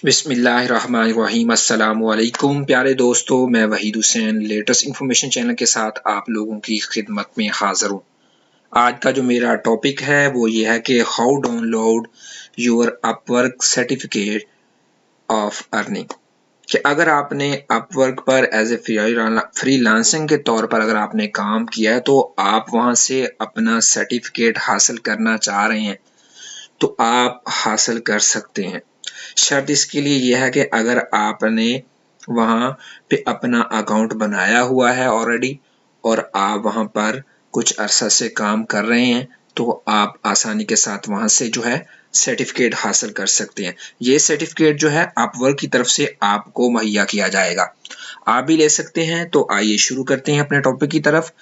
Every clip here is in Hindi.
बिस्मिल्लाहिर्रहमानिर्रहीम। अस्सलामु अलैकुम प्यारे दोस्तों, मैं Waheed Hussain latest information channel के साथ आप लोगों की खिदमत में हाजिर हूँ। आज का जो मेरा टॉपिक है वो ये है कि how download your Upwork certificate of earning. कि अगर आपने अपवर्क पर एज ए फ्रीलांसिंग के तौर पर अगर आपने काम किया है तो आप वहाँ से अपना सर्टिफिकेट हासिल करना चाह रहे हैं तो आप हासिल कर सकते हैं। शर्त इसके लिए यह है कि अगर आपने वहाँ पे अपना अकाउंट बनाया हुआ है ऑलरेडी और आप वहाँ पर कुछ अरसा से काम कर रहे हैं तो आप आसानी के साथ वहाँ से जो है सर्टिफिकेट हासिल कर सकते हैं। ये सर्टिफिकेट जो है अपवर्क की तरफ से आपको मुहैया किया जाएगा, आप भी ले सकते हैं। तो आइए शुरू करते हैं अपने टॉपिक की तरफ।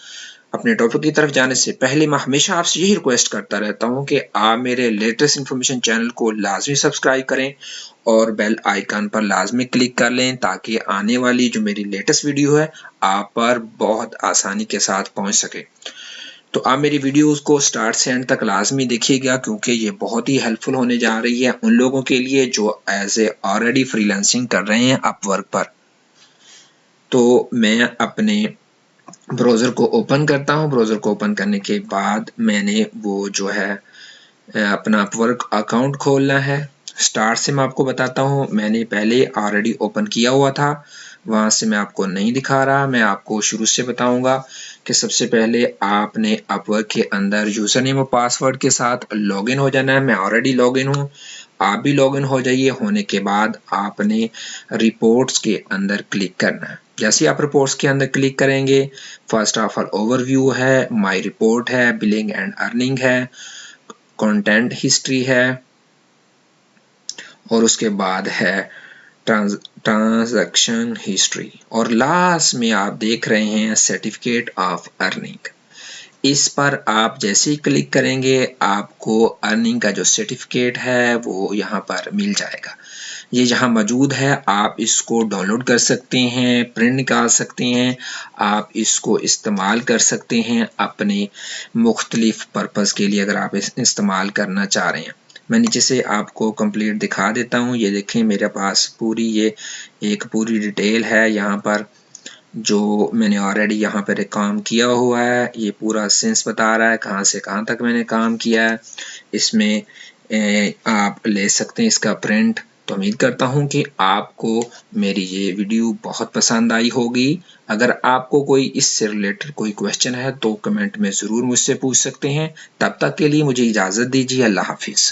अपने टॉपिक की तरफ जाने से पहले मैं हमेशा आपसे यही रिक्वेस्ट करता रहता हूं कि आप मेरे लेटेस्ट इन्फॉर्मेशन चैनल को लाजमी सब्सक्राइब करें और बेल आइकन पर लाजमी क्लिक कर लें ताकि आने वाली जो मेरी लेटेस्ट वीडियो है आप पर बहुत आसानी के साथ पहुंच सके। तो आप मेरी वीडियोस को स्टार्ट से एंड तक लाजमी देखिएगा क्योंकि ये बहुत ही हेल्पफुल होने जा रही है उन लोगों के लिए जो एज ए ऑलरेडी फ्रीलांसिंग कर रहे हैं अपवर्क पर। तो मैं अपने ब्राउज़र को ओपन करता हूँ। ब्राउज़र को ओपन करने के बाद मैंने वो जो है अपना अपवर्क अकाउंट खोलना है। स्टार्ट से मैं आपको बताता हूँ, मैंने पहले ऑलरेडी ओपन किया हुआ था, वहाँ से मैं आपको नहीं दिखा रहा। मैं आपको शुरू से बताऊंगा कि सबसे पहले आपने अपवर्क के अंदर यूज़र नेम और पासवर्ड के साथ लॉगिन हो जाना है। मैं ऑलरेडी लॉगिन हूँ, आप भी लॉगिन हो जाइए। होने के बाद आपने रिपोर्ट्स के अंदर क्लिक करना है। जैसे आप रिपोर्ट्स के अंदर क्लिक करेंगे, फर्स्ट ऑफ ऑल ओवरव्यू है, माय रिपोर्ट है, बिलिंग एंड अर्निंग है, कंटेंट हिस्ट्री है और उसके बाद है ट्रांजैक्शन हिस्ट्री और लास्ट में आप देख रहे हैं सर्टिफिकेट ऑफ अर्निंग। इस पर आप जैसे ही क्लिक करेंगे आपको अर्निंग का जो सर्टिफिकेट है वो यहाँ पर मिल जाएगा। ये जहाँ मौजूद है आप इसको डाउनलोड कर सकते हैं, प्रिंट निकाल सकते हैं, आप इसको इस्तेमाल कर सकते हैं अपने मुख्तलिफ पर्पज़ के लिए अगर आप इस्तेमाल करना चाह रहे हैं। मैं नीचे से आपको कंप्लीट दिखा देता हूँ। ये देखें मेरे पास पूरी ये एक पूरी डिटेल है यहाँ पर जो मैंने ऑलरेडी यहाँ पर काम किया हुआ है। ये पूरा सेंस बता रहा है कहाँ से कहाँ तक मैंने काम किया है। इसमें आप ले सकते हैं इसका प्रिंट। तो उम्मीद करता हूँ कि आपको मेरी ये वीडियो बहुत पसंद आई होगी। अगर आपको कोई इससे रिलेटेड कोई क्वेश्चन है तो कमेंट में ज़रूर मुझसे पूछ सकते हैं। तब तक के लिए मुझे इजाज़त दीजिए। अल्लाह हाफिज़।